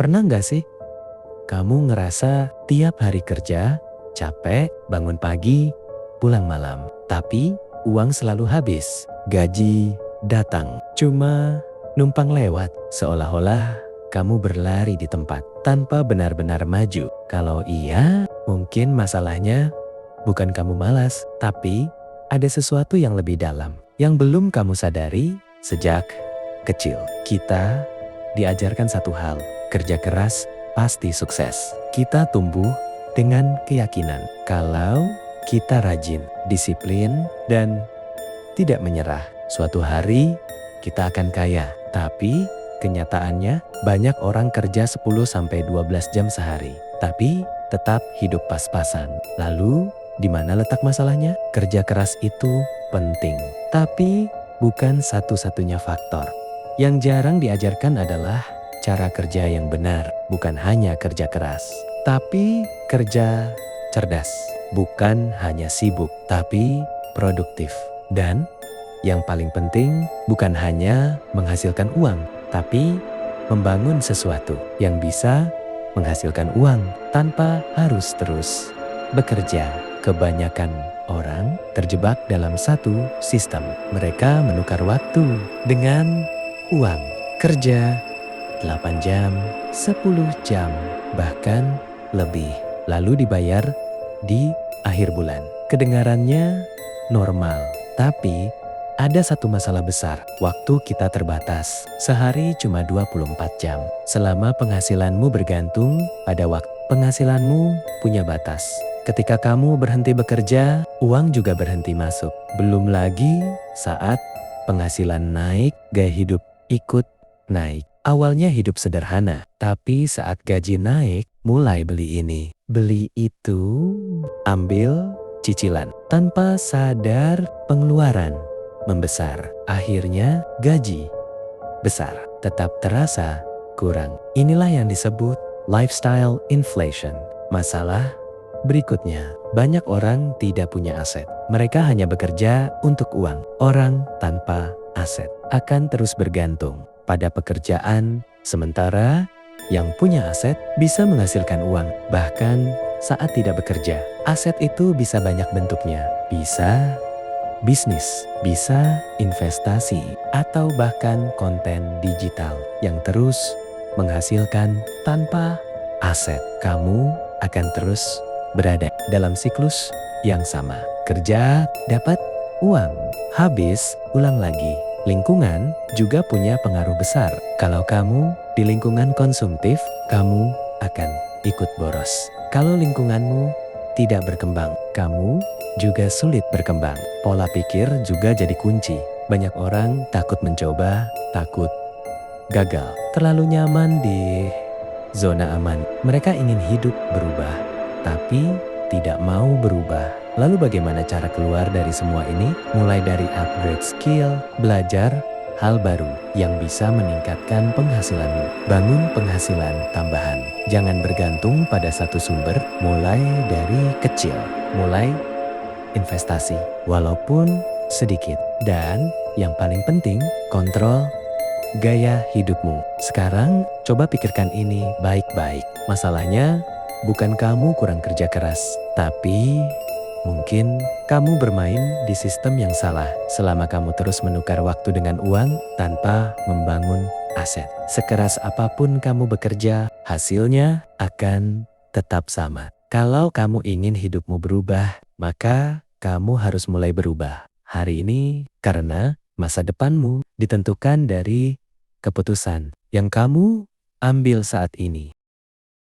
Pernah nggak sih kamu ngerasa tiap hari kerja, capek, bangun pagi, pulang malam. Tapi uang selalu habis, gaji datang, cuma numpang lewat. Seolah-olah kamu berlari di tempat tanpa benar-benar maju. Kalau iya, mungkin masalahnya bukan kamu malas, tapi ada sesuatu yang lebih dalam yang belum kamu sadari sejak kecil. Kita diajarkan satu hal, kerja keras pasti sukses. Kita tumbuh dengan keyakinan kalau kita rajin, disiplin, dan tidak menyerah, suatu hari kita akan kaya. Tapi kenyataannya banyak orang kerja 10-12 jam sehari, tapi tetap hidup pas-pasan. Lalu di mana letak masalahnya? Kerja keras itu penting, tapi bukan satu-satunya faktor. Yang jarang diajarkan adalah cara kerja yang benar, bukan hanya kerja keras, tapi kerja cerdas. Bukan hanya sibuk, tapi produktif. Dan yang paling penting, bukan hanya menghasilkan uang, tapi membangun sesuatu yang bisa menghasilkan uang tanpa harus terus bekerja. Kebanyakan orang terjebak dalam satu sistem. Mereka menukar waktu dengan uang. Kerja 8 jam, 10 jam, bahkan lebih. Lalu dibayar di akhir bulan. Kedengarannya normal, tapi ada satu masalah besar. Waktu kita terbatas. Sehari cuma 24 jam. Selama penghasilanmu bergantung pada waktu, penghasilanmu punya batas. Ketika kamu berhenti bekerja, uang juga berhenti masuk. Belum lagi saat penghasilan naik, gaya hidup ikut naik. Awalnya hidup sederhana, tapi saat gaji naik, mulai beli ini, beli itu, ambil cicilan. Tanpa sadar pengeluaran membesar. Akhirnya gaji besar, tetap terasa kurang. Inilah yang disebut lifestyle inflation. Masalah berikutnya, banyak orang tidak punya aset. Mereka hanya bekerja untuk uang. Orang tanpa aset akan terus bergantung pada pekerjaan, sementara yang punya aset bisa menghasilkan uang. Bahkan saat tidak bekerja, aset itu bisa banyak bentuknya. Bisa bisnis, bisa investasi, atau bahkan konten digital yang terus menghasilkan. Tanpa aset, kamu akan terus berada dalam siklus yang sama. Kerja, dapat uang, habis, ulang lagi. Lingkungan juga punya pengaruh besar. Kalau kamu di lingkungan konsumtif, kamu akan ikut boros. Kalau lingkunganmu tidak berkembang, kamu juga sulit berkembang. Pola pikir juga jadi kunci. Banyak orang takut mencoba, takut gagal. Terlalu nyaman di zona aman. Mereka ingin hidup berubah, tapi tidak mau berubah. Lalu bagaimana cara keluar dari semua ini? Mulai dari upgrade skill, belajar hal baru yang bisa meningkatkan penghasilanmu. Bangun penghasilan tambahan. Jangan bergantung pada satu sumber, mulai dari kecil. Mulai investasi, walaupun sedikit. Dan yang paling penting, kontrol gaya hidupmu. Sekarang coba pikirkan ini baik-baik. Masalahnya bukan kamu kurang kerja keras, tapi mungkin kamu bermain di sistem yang salah. Selama kamu terus menukar waktu dengan uang tanpa membangun aset. Sekeras apapun kamu bekerja, hasilnya akan tetap sama. Kalau kamu ingin hidupmu berubah, maka kamu harus mulai berubah hari ini, karena masa depanmu ditentukan dari keputusan yang kamu ambil saat ini.